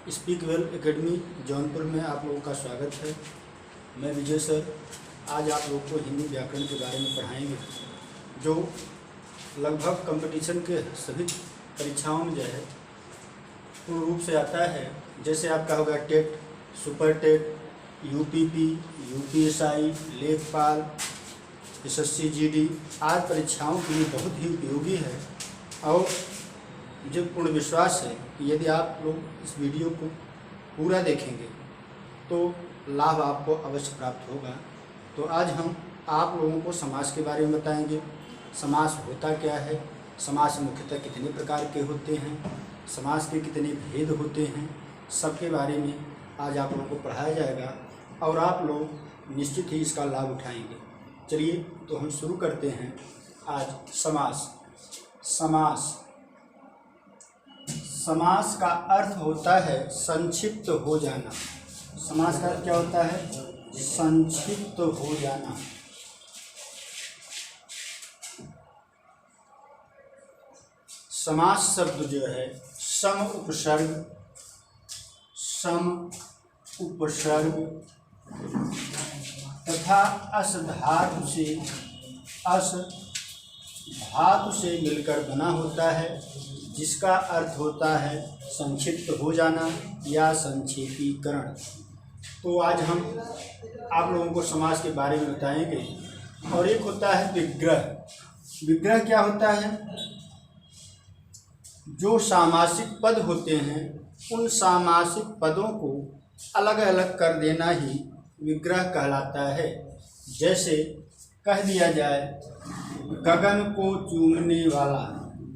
Speak well academy Jaunpur में आप लोगों का स्वागत है। मैं विजय सर आज आप लोगों को हिंदी व्याकरण के बारे में पढ़ाएंगे, जो लगभग कंपटीशन के सभी परीक्षाओं में जो है पूर्ण रूप से आता है। जैसे आपका होगा TET, super TET, UPP, UPSI, लेखपाल, एसएससी जीडी आदि परीक्षाओं के लिए बहुत ही उपयोगी है। और मुझे पूर्ण विश्वास है कि यदि आप लोग इस वीडियो को पूरा देखेंगे तो लाभ आपको अवश्य प्राप्त होगा। तो आज हम आप लोगों को समास के बारे में बताएंगे। समास होता क्या है, समास मुख्यतः कितने प्रकार के होते हैं, समास के कितने भेद होते हैं, सबके बारे में आज आप लोगों को पढ़ाया जाएगा और आप लोग निश्चित ही इसका लाभ उठाएंगे। चलिए तो हम शुरू करते हैं आज समास। समास का अर्थ होता है संक्षिप्त हो जाना। समास का अर्थ क्या होता है? संक्षिप्त हो जाना। समास शब्द जो है सम उपसर्ग तथा अस धातु से मिलकर बना होता है, जिसका अर्थ होता है संक्षिप्त हो जाना या संक्षेपीकरण। तो आज हम आप लोगों को समास के बारे में बताएंगे। और एक होता है विग्रह। विग्रह क्या होता है? जो सामासिक पद होते हैं उन सामासिक पदों को अलग अलग कर देना ही विग्रह कहलाता है। जैसे कह दिया जाए गगन को चूमने वाला,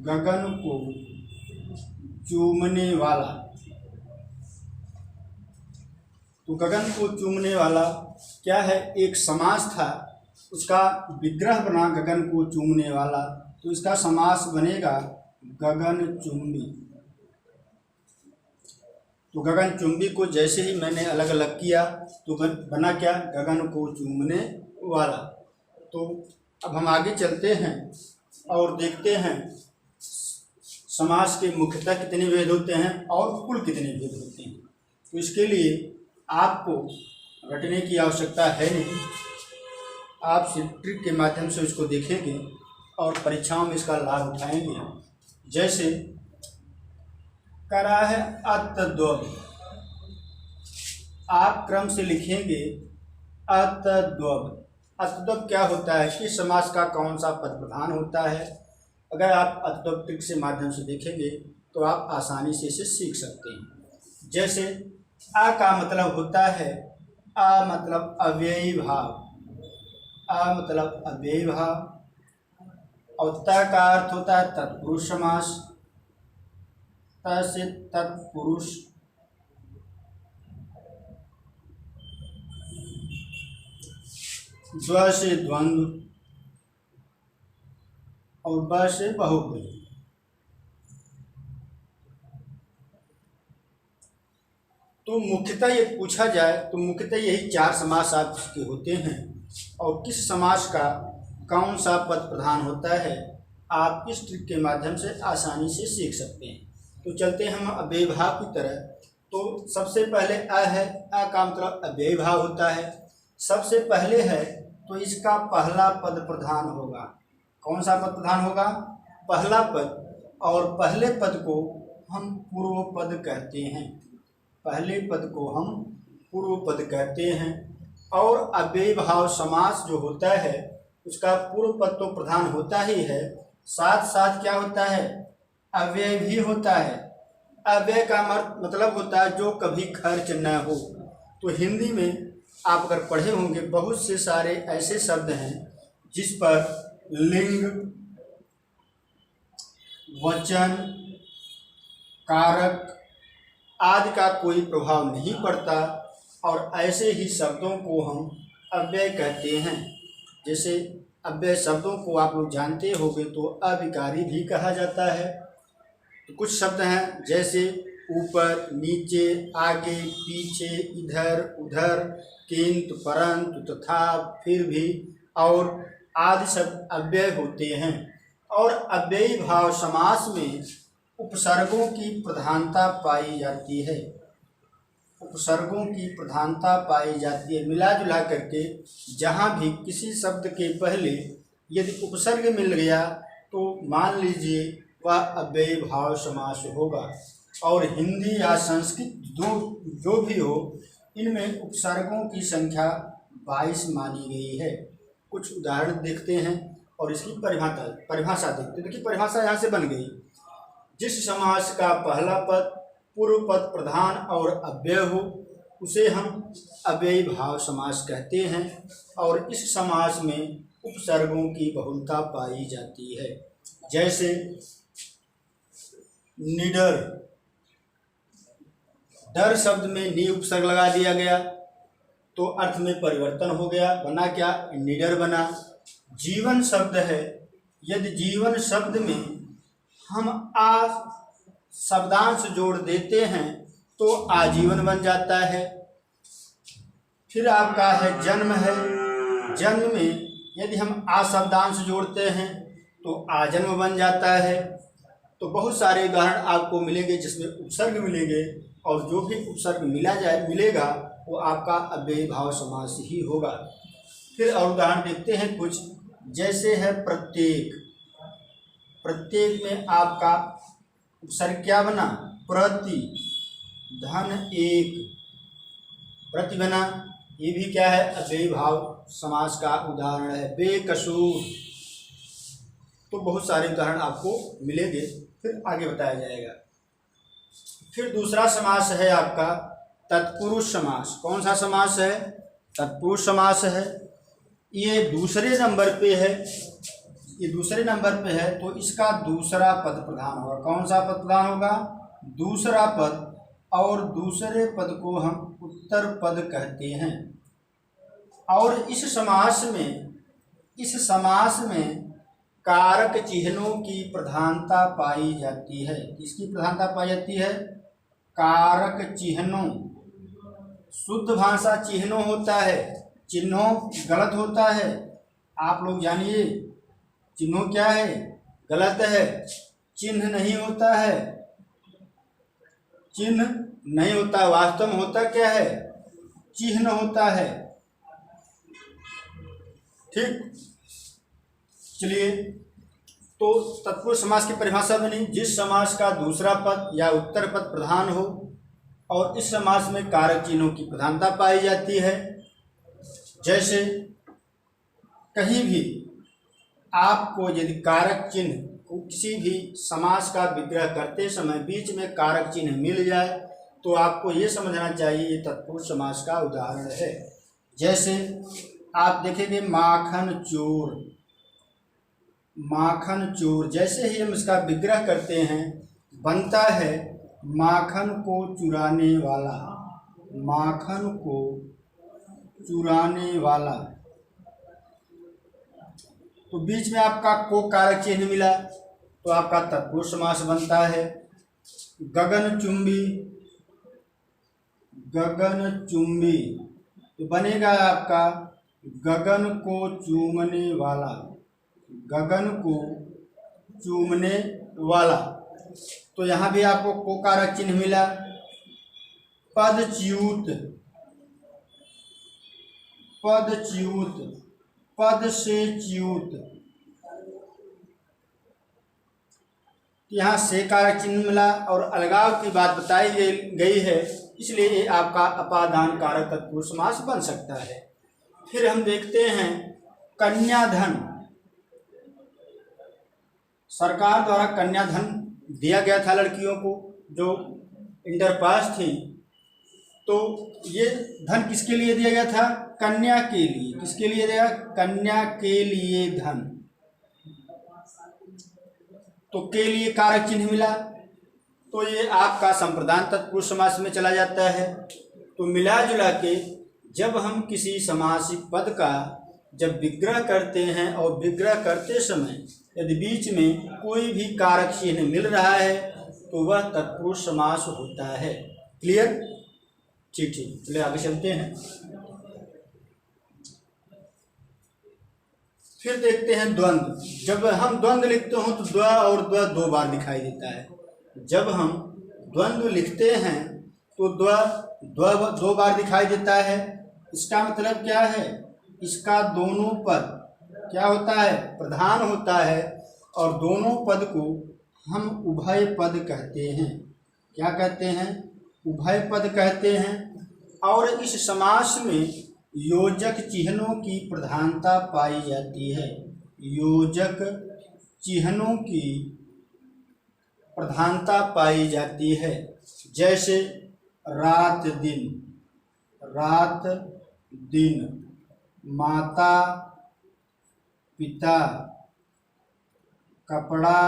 गगन को चूमने वाला। तो गगन को चूमने वाला क्या है? एक समास था, उसका विग्रह बना गगन को चूमने वाला, तो इसका समास बनेगा गगन चुंबी। तो गगन चुंबी को जैसे ही मैंने अलग अलग किया तो बना क्या? गगन को चूमने वाला। तो अब हम आगे चलते हैं और देखते हैं समास के मुख्यतः कितने भेद होते हैं और कुल कितने भेद होते हैं। तो इसके लिए आपको रटने की आवश्यकता है नहीं, आप ट्रिक के माध्यम से इसको देखेंगे और परीक्षाओं में इसका लाभ उठाएंगे। जैसे करा है अतद्वब, आप क्रम से लिखेंगे अतद्वब। अतद्वब क्या होता है? किस समास का कौन सा पद प्रधान होता है? अगर आप अतद्वब ट्रिक से माध्यम से देखेंगे तो आप आसानी से इसे सीख सकते हैं। जैसे आ का मतलब होता है, आ मतलब अव्ययी भाव, आ मतलब अव्ययी भाव। और त का अर्थ होता है तत्पुरुष समास, त से तत्पुरुष। द्व से द्वंद्व और ब से बहुब्रीहि। तो मुख्यतः ये पूछा जाए तो मुख्यतः यही चार समास आपके होते हैं। और किस समास का कौन सा पद प्रधान होता है आप इस ट्रिक के माध्यम से आसानी से सीख सकते हैं। तो चलते हैं हम अव्ययी भाव की तरह। तो सबसे पहले अ है, अ का मतलब अव्ययी भाव होता है। सबसे पहले है तो इसका पहला पद प्रधान होगा। कौन सा पद प्रधान होगा? पहला पद। और पहले पद को हम पूर्व पद कहते हैं, पहले पद को हम पूर्व पद कहते हैं। और अव्ययी भाव समास जो होता है उसका पूर्व पद तो प्रधान होता ही है, साथ साथ क्या होता है? अव्यय भी होता है। अव्यय का मतलब होता है जो कभी खर्च न हो। तो हिंदी में आप अगर पढ़े होंगे बहुत से सारे ऐसे शब्द हैं जिस पर लिंग, वचन, कारक आदि का कोई प्रभाव नहीं पड़ता, और ऐसे ही शब्दों को हम अव्यय कहते हैं। जैसे अव्यय शब्दों को आप लोग जानते होंगे तो अविकारी भी कहा जाता है। तो कुछ शब्द हैं जैसे ऊपर, नीचे, आगे, पीछे, इधर, उधर, किंतु, परंतु, तथा, फिर भी और आदि शब्द अव्यय होते हैं। और अव्ययी भाव समास में उपसर्गों की प्रधानता पाई जाती है। उपसर्गों की प्रधानता पाई जाती है। मिला जुला करके जहाँ भी किसी शब्द के पहले यदि उपसर्ग मिल गया तो मान लीजिए वह अव्ययी भाव समास होगा। और हिंदी या संस्कृत जो भी हो, इनमें उपसर्गों की संख्या 22 मानी गई है। कुछ उदाहरण देखते हैं और इसकी परिभाषा देखते हैं। देखिए परिभाषा यहाँ से बन गई, जिस समास का पहला पद पूर्व पद प्रधान और अव्यय हो उसे हम अव्ययी भाव समास कहते हैं। और इस समास में उपसर्गों की बहुलता पाई जाती है। जैसे निडर, डर शब्द में नी उपसर्ग लगा दिया गया तो अर्थ में परिवर्तन हो गया, बना क्या, निडर बना। जीवन शब्द है, यदि जीवन शब्द में हम आ शब्दांश जोड़ देते हैं तो आजीवन बन जाता है। फिर आपका है जन्म है, जन्म में यदि हम आ शब्दांश जोड़ते हैं तो आजन्म बन जाता है। तो बहुत सारे उदाहरण आपको मिलेंगे जिसमें उपसर्ग मिलेंगे और जो भी उपसर्ग मिलेगा वो आपका अव्ययी भाव समास ही होगा। फिर और उदाहरण देखते हैं कुछ, जैसे है प्रत्येक। प्रत्येक में आपका उपसर्ग क्या बना, प्रति, धन एक, प्रति बना। ये भी क्या है, अव्ययी भाव समास का उदाहरण है। बेकसूर, तो बहुत सारे उदाहरण आपको मिलेंगे, फिर आगे बताया जाएगा। फिर दूसरा समास है आपका तत्पुरुष समास। कौन सा समास है, तत्पुरुष समास है। ये दूसरे नंबर पे है, ये दूसरे नंबर पे है तो इसका दूसरा पद प्रधान होगा। कौन सा पद प्रधान होगा, दूसरा पद, और दूसरे पद को हम उत्तर पद कहते हैं। और इस समास में कारक चिन्हों की प्रधानता पाई जाती है। किसकी प्रधानता पाई जाती है, कारक चिन्हों। शुद्ध भाषा चिन्हों होता है, चिन्हों गलत होता है। आप लोग जानिए चिन्हों क्या है, गलत है, चिन्ह नहीं होता है, चिन्ह नहीं होता है। वास्तव में होता क्या है, चिन्ह होता है। ठीक, चलिए तो तत्पुरुष समास की परिभाषा बनी, जिस समास का दूसरा पद या उत्तर पद प्रधान हो और इस समास में कारक चिन्हों की प्रधानता पाई जाती है। जैसे कहीं भी आपको यदि कारक चिन्ह किसी भी समास का विग्रह करते समय बीच में कारक चिन्ह मिल जाए तो आपको ये समझना चाहिए ये तत्पुरुष समास का उदाहरण है। जैसे आप देखेंगे माखन चोर, माखन चोर, जैसे ही हम इसका विग्रह करते हैं बनता है माखन को चुराने वाला, माखन को चुराने वाला। तो बीच में आपका को कारक चिन्ह मिला तो आपका तत्पुरुष समास बनता है। गगनचुंबी, गगनचुंबी, तो बनेगा आपका गगन को चूमने वाला, गगन को चूमने वाला। तो यहाँ भी आपको को कारक चिन्ह मिला। पदच्युत, पदच्युत, पद से च्युत, यहाँ से कारक चिन्ह मिला और अलगाव की बात बताई गई है, इसलिए ये आपका अपादान कारक तत्पुरुष समास बन सकता है। फिर हम देखते हैं कन्याधन। सरकार द्वारा कन्याधन दिया गया था लड़कियों को जो इंटर पास थी, तो ये धन किसके लिए दिया गया था, कन्या के लिए। किसके लिए दिया, कन्या के लिए धन। तो के लिए कारक चिन्ह मिला तो ये आपका संप्रदान तत्पुरुष समास में चला जाता है। तो मिला जुला के जब हम किसी समासिक पद का जब विग्रह करते हैं और विग्रह करते समय यदि बीच में कोई भी कारक चिन्ह मिल रहा है तो वह तत्पुरुष समास होता है। क्लियर, ठीक ठीक, चलिए आगे चलते हैं। फिर देखते हैं द्वंद्व। जब हम द्वंद्व लिखते हो तो द्व और द्व दो बार दिखाई देता है। जब हम द्वंद्व लिखते हैं तो दो बार दिखाई देता है। इसका मतलब क्या है, इसका दोनों पद क्या होता है, प्रधान होता है, और दोनों पद को हम उभय पद कहते हैं। क्या कहते हैं, उभय पद कहते हैं। और इस समास में योजक चिन्हों की प्रधानता पाई जाती है। योजक चिन्हों की प्रधानता पाई जाती है। जैसे रात दिन, माता पिता, कपड़ा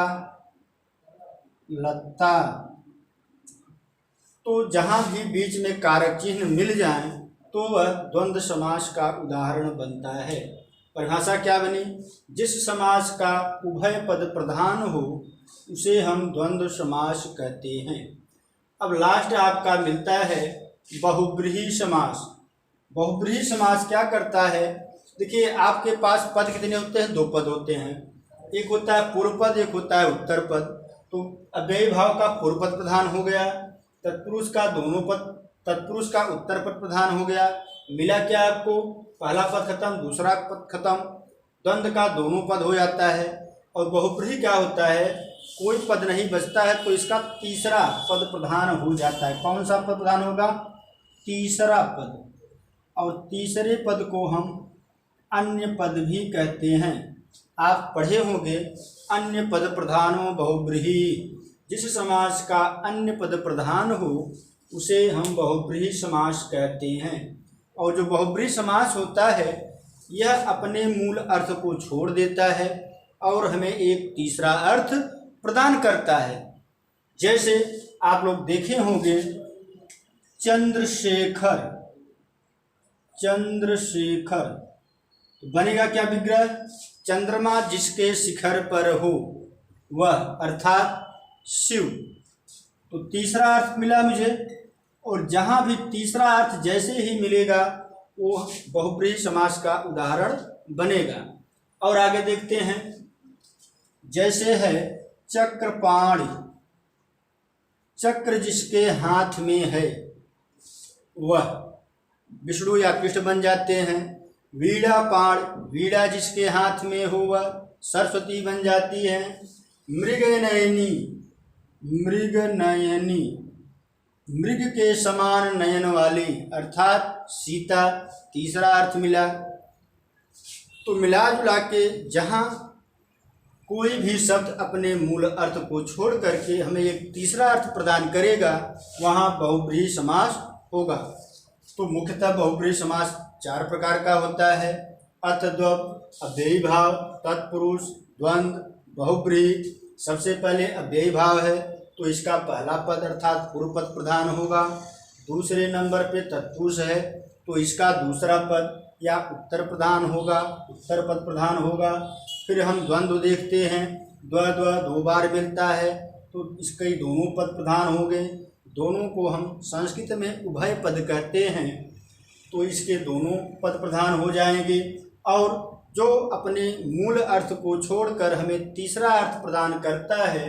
लत्ता। तो जहाँ भी बीच में कारक चिन्ह मिल जाएं तो वह द्वंद्व समास का उदाहरण बनता है। परिभाषा क्या बनी, जिस समास का उभय पद प्रधान हो उसे हम द्वंद्व समास कहते हैं। अब लास्ट आपका मिलता है बहुब्रीहि समास। बहुब्रीहि समास क्या करता है, देखिए आपके पास पद कितने होते हैं, दो पद होते हैं। एक होता है पूर्व पद, एक होता है उत्तर पद। तो अव्ययी भाव का पूर्व पद प्रधान हो गया, तत्पुरुष का दोनों पद, तत्पुरुष का उत्तर पद प्रधान हो गया। मिला क्या आपको, पहला पद खत्म, दूसरा पद खत्म, द्वंद्व का दोनों पद हो जाता है। और बहुब्रीहि क्या होता है, कोई पद नहीं बचता है तो इसका तीसरा पद प्रधान हो जाता है। कौन सा पद प्रधान होगा, तीसरा पद। और तीसरे पद को हम अन्य पद भी कहते हैं। आप पढ़े होंगे अन्य पद प्रधानो बहुब्रीहि। जिस समास का अन्य पद प्रधान हो उसे हम बहुब्रीहि समास कहते हैं। और जो बहुब्रीहि समास होता है यह अपने मूल अर्थ को छोड़ देता है और हमें एक तीसरा अर्थ प्रदान करता है। जैसे आप लोग देखे होंगे चंद्रशेखर, तो बनेगा क्या विग्रह, चंद्रमा जिसके शिखर पर हो वह, अर्थात शिव। तो तीसरा अर्थ मिला मुझे। और जहाँ भी तीसरा अर्थ जैसे ही मिलेगा वो बहुब्रीहि समास का उदाहरण बनेगा। और आगे देखते हैं, जैसे है चक्रपाणि, चक्र जिसके हाथ में है वह विष्णु या कृष्ण बन जाते हैं। वीणापाण, वीणा जिसके हाथ में हो वह सरस्वती बन जाती है। मृगनयनी, मृग के समान नयन वाली, अर्थात सीता, तीसरा अर्थ मिला। तो मिला जुला के जहाँ कोई भी शब्द अपने मूल अर्थ को छोड़ करके हमें एक तीसरा अर्थ प्रदान करेगा वहाँ बहुब्रीहि समास होगा। तो मुख्यतः बहुब्रीहि समास चार प्रकार का होता है, अतद्वप, अव्ययी भाव, तत्पुरुष, द्वंद्व, बहुब्रीहि। सबसे पहले अव्ययी भाव है तो इसका पहला पद अर्थात पूर्व पद प्रधान होगा। दूसरे नंबर पे तत्पुरुष है तो इसका दूसरा पद या उत्तर प्रधान होगा, उत्तर पद प्रधान होगा। फिर हम द्वंद्व देखते हैं, दो बार मिलता है तो इसके दोनों पद प्रधान हो गए। दोनों को हम संस्कृत में उभय पद कहते हैं तो इसके दोनों पद प्रधान हो जाएंगे। और जो अपने मूल अर्थ को छोड़कर हमें तीसरा अर्थ प्रदान करता है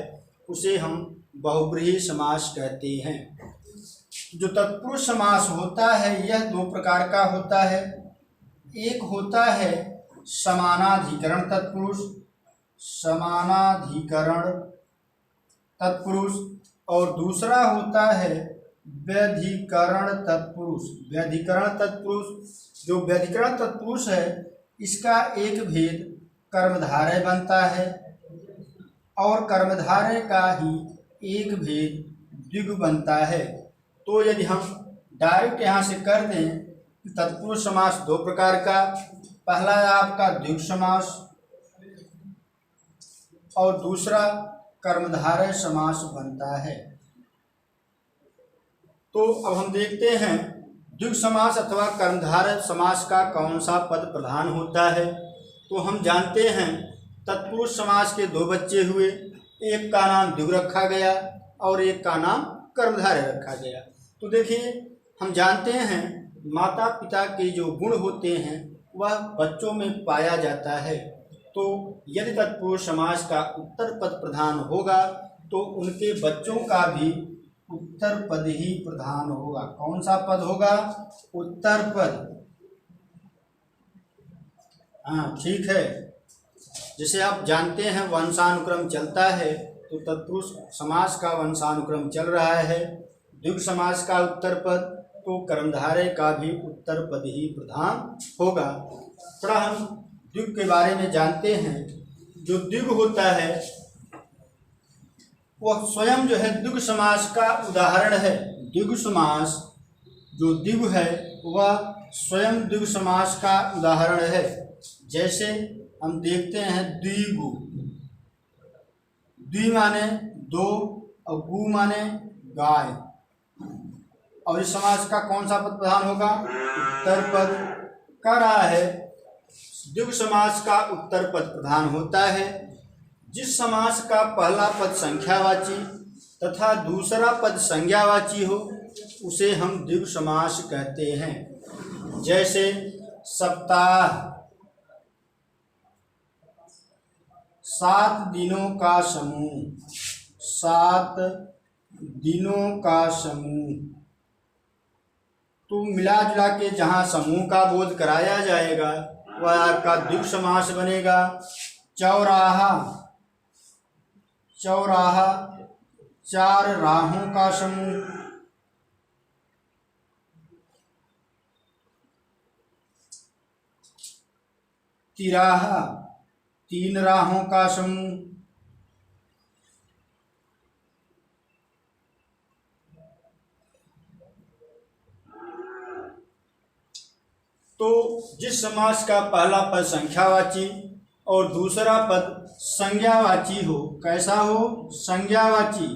उसे हम बहुब्रीहि समास कहते हैं। जो तत्पुरुष समास होता है यह दो प्रकार का होता है। एक होता है समानाधिकरण तत्पुरुष, समानाधिकरण तत्पुरुष, और दूसरा होता है व्यधिकरण तत्पुरुष। व्यधिकरण तत्पुरुष, जो व्यधिकरण तत्पुरुष है इसका एक भेद कर्मधारय बनता है और कर्मधारय का ही एक भेद द्विगु बनता है। तो यदि हम डायरेक्ट यहाँ से कर दें तत्पुरुष समास दो प्रकार का, पहला है आपका द्विगु समास और दूसरा कर्मधारय समास बनता है। तो अब हम देखते हैं द्विगु समास अथवा कर्मधारय समास का कौन सा पद प्रधान होता है। तो हम जानते हैं तत्पुरुष समास के दो बच्चे हुए, एक का नाम द्विगु रखा गया और एक का नाम कर्मधारय रखा गया। तो देखिए हम जानते हैं माता पिता के जो गुण होते हैं वह बच्चों में पाया जाता है। तो यदि तत्पुरुष समास का उत्तर पद प्रधान होगा तो उनके बच्चों का भी उत्तर पद ही प्रधान होगा। कौन सा पद होगा? उत्तर पद। हाँ ठीक है। जैसे आप जानते हैं वंशानुक्रम चलता है, तो तत्पुरुष समास का वंशानुक्रम चल रहा है। द्विगु समास का उत्तर पद, तो कर्मधारय का भी उत्तर पद ही प्रधान होगा। थोड़ा हम द्विगु के बारे में जानते हैं। जो द्विगु होता है वह स्वयं जो है द्विगु समास का उदाहरण है। द्विगु समास जो द्विगु है वह स्वयं द्विगु समास का उदाहरण है। जैसे हम देखते हैं द्विगु, द्वि माने दो और गु माने गाय, और इस समास का कौन सा पद प्रधान होगा? उत्तर पद। कह रहा है द्विगु समास का उत्तर पद प्रधान होता है। जिस समास का पहला पद संख्यावाची तथा दूसरा पद संज्ञावाची हो उसे हम द्विगु समास कहते हैं। जैसे सप्ताह, 7 दिनों का समूह, 7 दिनों का समूह। तो मिला जुला के जहाँ समूह का बोध कराया जाएगा वह आपका द्विगु समास बनेगा। चौराहा, चौराहा 4 राहों का समूह। तिराहा 3 राहों का समूह। तो जिस समास का पहला पद संख्यावाची और दूसरा पद संज्ञावाची हो, कैसा हो? संज्ञावाची,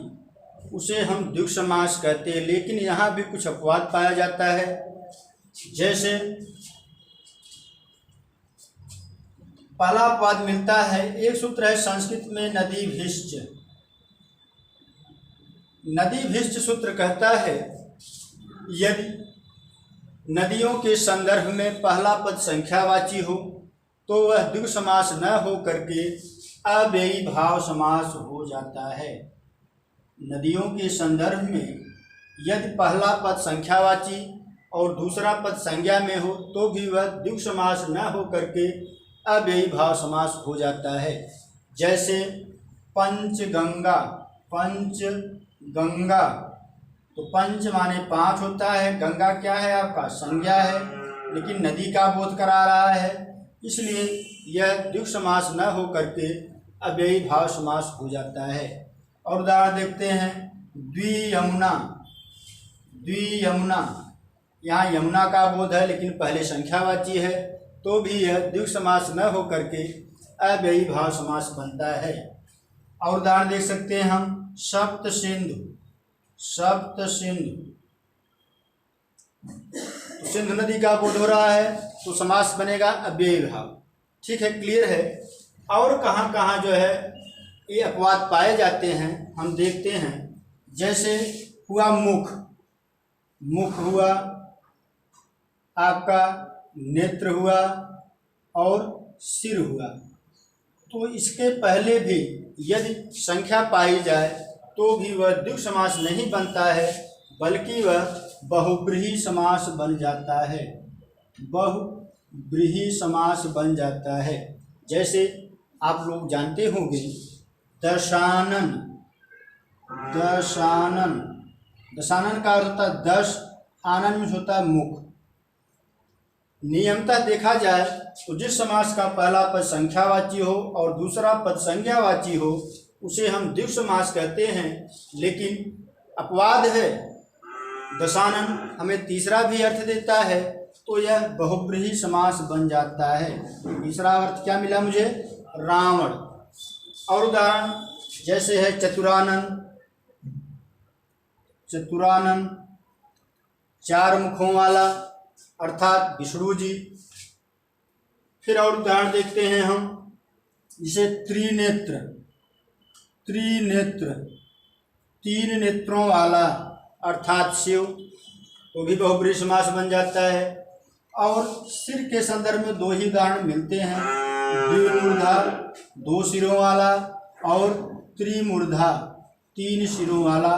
उसे हम द्विगु समास कहते हैं। लेकिन यहाँ भी कुछ अपवाद पाया जाता है। जैसे पहला अपवाद मिलता है, एक सूत्र है संस्कृत में नदीभिश्च। नदीभिश्च सूत्र कहता है यदि नदियों के संदर्भ में पहला पद संख्यावाची हो तो वह द्विगु समास न हो करके अव्ययी भाव समास हो जाता है। नदियों के संदर्भ में यदि पहला पद संख्यावाची और दूसरा पद संज्ञा में हो तो भी वह द्विगु समास न हो करके अव्ययी भाव समास हो जाता है। जैसे पंचगंगा, पंचगंगा, तो पंच माने 5 होता है, गंगा क्या है? आपका संज्ञा है, लेकिन नदी का बोध करा रहा है, इसलिए यह द्विगु समास न हो करके अव्ययी भाव समास हो जाता है। और उदाहरण देखते हैं द्वियमुना, द्वियमुना, यहाँ यमुना का बोध है लेकिन पहले संख्यावाची है, तो भी यह द्विगु समास न हो करके अव्ययी भाव समास बनता है। और उदाहरण देख सकते हैं हम सप्त सिंधु, सप्त सिंधु, तो सिंधु नदी का बोध हो रहा है तो समास बनेगा अव्ययी भाव। ठीक है, क्लियर है। और कहाँ कहाँ जो है ये अपवाद पाए जाते हैं हम देखते हैं। जैसे हुआ मुख, मुख हुआ आपका, नेत्र हुआ और सिर हुआ, तो इसके पहले भी यदि संख्या पाई जाए तो भी वह द्विगु समास नहीं बनता है, बल्कि वह बहुब्रीहि समास बन जाता है, बहुब्रीहि समास बन जाता है। जैसे आप लोग जानते होंगे दशानन, दशानन, दशानन का अर्थ होता है 10, आनन में होता है मुख। नियमतः देखा जाए तो जिस समास का पहला पद संख्यावाची हो और दूसरा पद संज्ञावाची हो उसे हम द्विगु समास कहते हैं। लेकिन अपवाद है, दशानन हमें तीसरा भी अर्थ देता है तो यह बहुब्रीहि समास बन जाता है। तीसरा अर्थ क्या मिला मुझे? रावण। और उदाहरण जैसे है चतुरानन, चतुरानन 4 मुखों वाला अर्थात विष्णु जी। फिर और उदाहरण देखते हैं हम, जिसे त्रिनेत्र, त्रिनेत्र 3 नेत्रों वाला अर्थात शिव, तो भी बहुब्रीहि समास बन जाता है। और सिर के संदर्भ में 2 ही उदाहरण मिलते हैं, द्विमूर्धा 2 सिरों वाला और त्रिमूर्धा 3 सिरों वाला।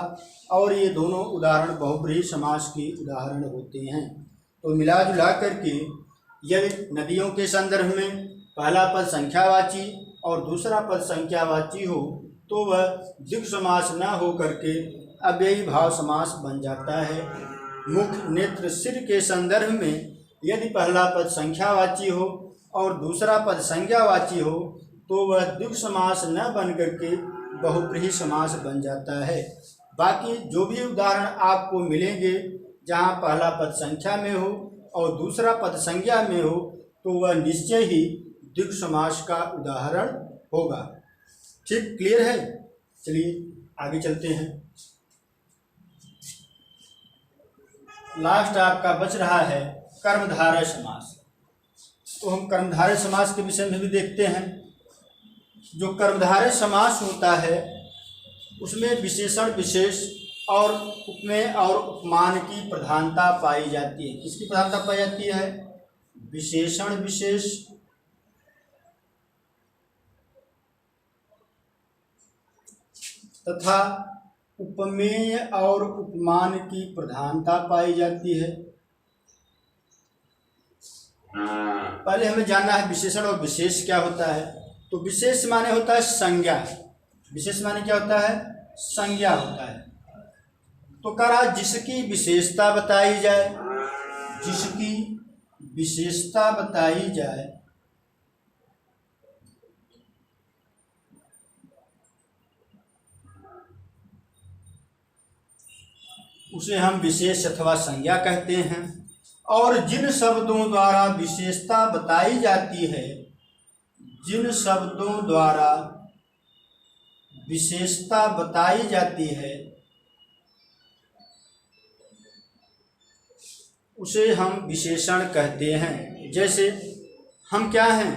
और ये दोनों उदाहरण बहुब्रीहि समास के उदाहरण होते हैं। तो मिला जुला करके यदि नदियों के संदर्भ में पहला पद संख्यावाची और दूसरा पद संख्यावाची हो तो वह द्विगु समास न हो करके अव्ययी भाव समास बन जाता है। मुख, नेत्र, सिर के संदर्भ में यदि पहला पद संख्यावाची हो और दूसरा पद संज्ञावाची हो तो वह द्विगु समास न बन करके बहुब्रीहि समास बन जाता है। बाकी जो भी उदाहरण आपको मिलेंगे जहाँ पहला पद संख्या में हो और दूसरा पद संज्ञा में हो तो वह निश्चय ही द्विगु समास का उदाहरण होगा। ठीक, क्लियर है? चलिए आगे चलते हैं। लास्ट आपका बच रहा है कर्मधारय समास। तो हम कर्मधारय समास के विषय में भी देखते हैं। जो कर्मधारय समास होता है उसमें विशेषण विशेष और उपमेय और उपमान की प्रधानता पाई जाती है। किसकी प्रधानता पाई जाती है? विशेषण विशेष तथा उपमेय और उपमान की प्रधानता पाई जाती है। पहले हमें जानना है विशेषण और विशेष क्या होता है। तो विशेष माने होता है संज्ञा। विशेष माने क्या होता है? संज्ञा होता है। तो कह रहा जिसकी विशेषता बताई जाए, जिसकी विशेषता बताई जाए उसे हम विशेष अथवा संज्ञा कहते हैं। और जिन शब्दों द्वारा विशेषता बताई जाती है, जिन शब्दों द्वारा विशेषता बताई जाती है उसे हम विशेषण कहते हैं। जैसे हम क्या हैं?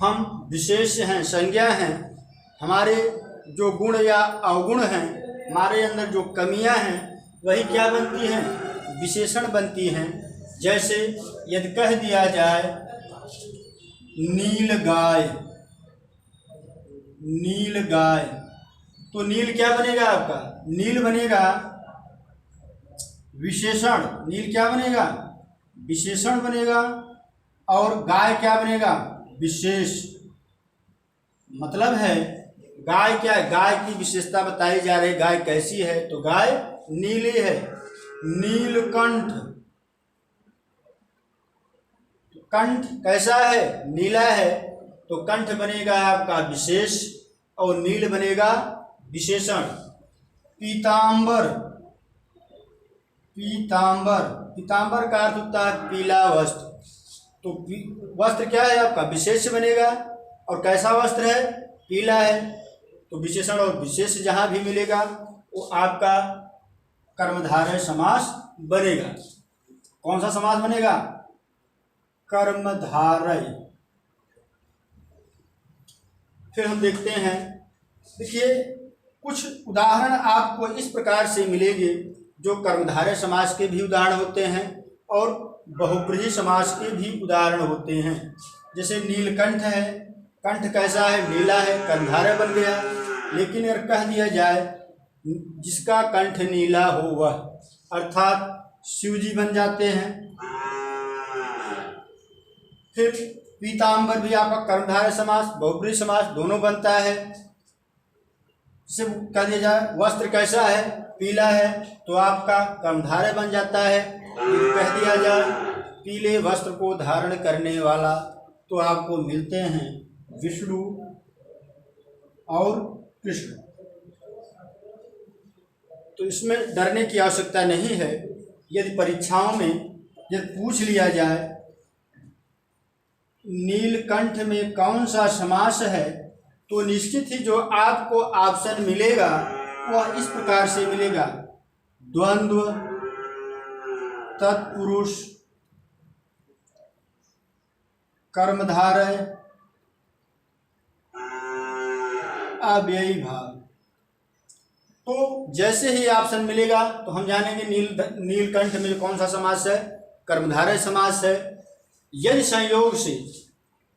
हम विशेष हैं, संज्ञा हैं। हमारे जो गुण या अवगुण हैं, हमारे अंदर जो कमियां हैं वही क्या बनती हैं? विशेषण बनती हैं। जैसे यदि कह दिया जाए नील गाय, नील गाय, तो नील क्या बनेगा आपका? नील बनेगा विशेषण। नील क्या बनेगा? विशेषण बनेगा। और गाय क्या बनेगा? विशेष। मतलब है गाय क्या है? गाय की विशेषता बताई जा रही है। गाय कैसी है? तो गाय नीली है। नीलकंठ, कंठ कैसा है? नीला है। तो कंठ बनेगा आपका विशेष और नील बनेगा विशेषण। पीतांबर, पीतांबर, पीतांबर का अर्थ होता है पीला वस्त्र। तो वस्त्र क्या है आपका? विशेष बनेगा। और कैसा वस्त्र है? पीला है। तो विशेषण और विशेष जहां भी मिलेगा वो आपका कर्मधारय समास बनेगा। कौन सा समास बनेगा? कर्मधारय। फिर हम देखते हैं, देखिए कुछ उदाहरण आपको इस प्रकार से मिलेंगे जो कर्मधारय समास के भी उदाहरण होते हैं और बहुब्रीहि समास के भी उदाहरण होते हैं। जैसे नीलकंठ है, कंठ कैसा है? नीला है, कर्मधारय बन गया। लेकिन अगर कह दिया जाए जिसका कंठ नीला हो वह, अर्थात शिव जी बन जाते हैं। फिर पीतांबर भी आपका कर्मधारय समास, बहुब्रीहि समास दोनों बनता है। जैसे कह दिया जाए वस्त्र कैसा है? पीला है, तो आपका कर्मधारय बन जाता है। यदि कह दिया जाए पीले वस्त्र को धारण करने वाला, तो आपको मिलते हैं विष्णु और कृष्ण। तो इसमें डरने की आवश्यकता नहीं है। यदि परीक्षाओं में यदि पूछ लिया जाए नीलकंठ में कौन सा समास है, तो निश्चित ही जो आपको ऑप्शन मिलेगा वह इस प्रकार से मिलेगा: द्वंद्व, तत्पुरुष, कर्मधारय, अव्ययी भाव। तो जैसे ही ऑप्शन मिलेगा तो हम जानेंगे नीलकंठ में कौन सा समास है? कर्मधारय समास है। यदि संयोग से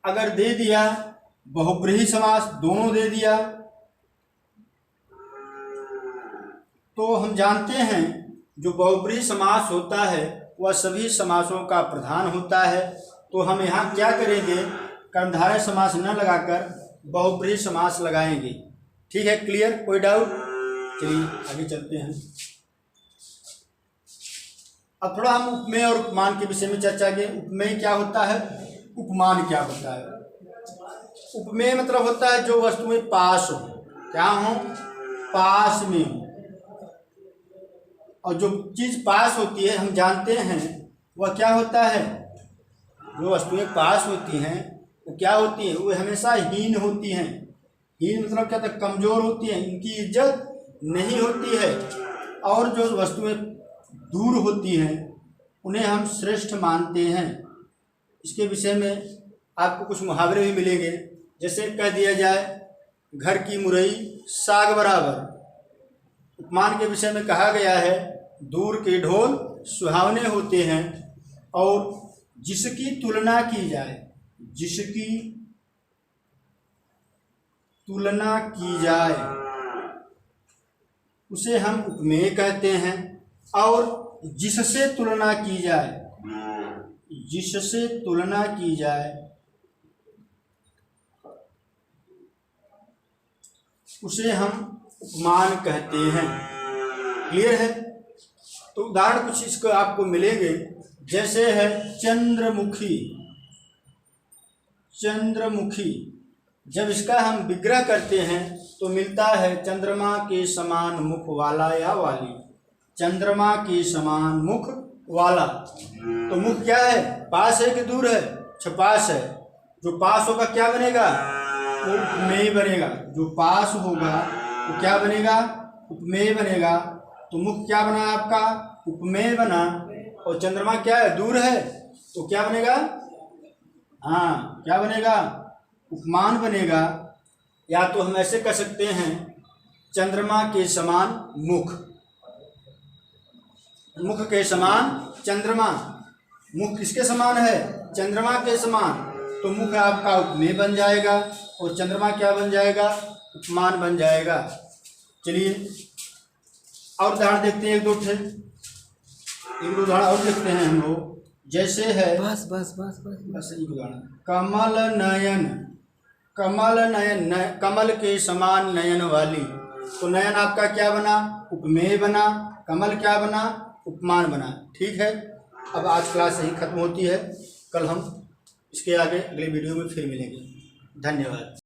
अगर दे दिया बहुब्रीहि समास, दोनों दे दिया, तो हम जानते हैं जो बहुब्रीहि समास होता है वह सभी समासों का प्रधान होता है। तो हम यहाँ क्या करेंगे, कर्मधारय समास न लगाकर बहुब्रीहि समास लगाएंगे। ठीक है, क्लियर, कोई डाउट? चलिए आगे चलते हैं। अब थोड़ा हम उपमेय और उपमान के विषय में चर्चा करें। उपमेय क्या होता है, उपमान क्या होता है? उपमेय मतलब होता है जो वस्तुएं पास हो, क्या हो, पास में हो। और जो चीज पास होती है हम जानते हैं वह क्या होता है, जो वस्तुएं पास होती हैं वो क्या होती है, वो हमेशा हीन होती हैं। हीन मतलब क्या था, कमजोर होती हैं, इनकी इज्जत नहीं होती है। और जो वस्तुएं दूर होती हैं उन्हें हम श्रेष्ठ मानते हैं। इसके विषय में आपको कुछ मुहावरे भी मिलेंगे। जैसे कह दिया जाए घर की मुरई साग बराबर। उपमान के विषय में कहा गया है दूर के ढोल सुहावने होते हैं, और जिसकी तुलना की जाए, जिसकी तुलना की जाए उसे हम उपमेय कहते हैं। और जिससे तुलना की जाए, जिससे तुलना की जाए उसे हम उपमान कहते हैं। क्लियर है? तो उदाहरण कुछ इसको आपको मिलेंगे। जैसे है चंद्रमुखी। चंद्रमुखी जब इसका हम विग्रह करते हैं तो मिलता है चंद्रमा के समान मुख वाला या वाली। चंद्रमा के समान मुख वाला। तो मुख क्या है, पास है कि दूर है? पास है। जो पास होगा क्या बनेगा, वो उपमेय बनेगा। जो पास होगा वो क्या बनेगा, उपमेय बनेगा। तो मुख क्या बना आपका, उपमेय बना। और चंद्रमा क्या है, दूर है, तो क्या बनेगा, हाँ क्या बनेगा, उपमान बनेगा। या तो हम ऐसे कह सकते हैं चंद्रमा के समान मुख, मुख के समान चंद्रमा। मुख किसके समान है, चंद्रमा के समान। तो मुख आपका उपमेय बन जाएगा और चंद्रमा क्या बन जाएगा, उपमान बन जाएगा। चलिए और उदाहरण देखते हैं, एक दो उदाहरण और देखते हैं हम लोग। जैसे है बस बस बस बस बस एक उदाहरण, कमल नयन। कमल नयन, कमल के समान नयन वाली। तो नयन आपका क्या बना, उपमेय बना। कमल क्या बना, उपमान बना। ठीक है, अब आज क्लास यही खत्म होती है। कल हम इसके आगे अगले वीडियो में फिर मिलेंगे। धन्यवाद।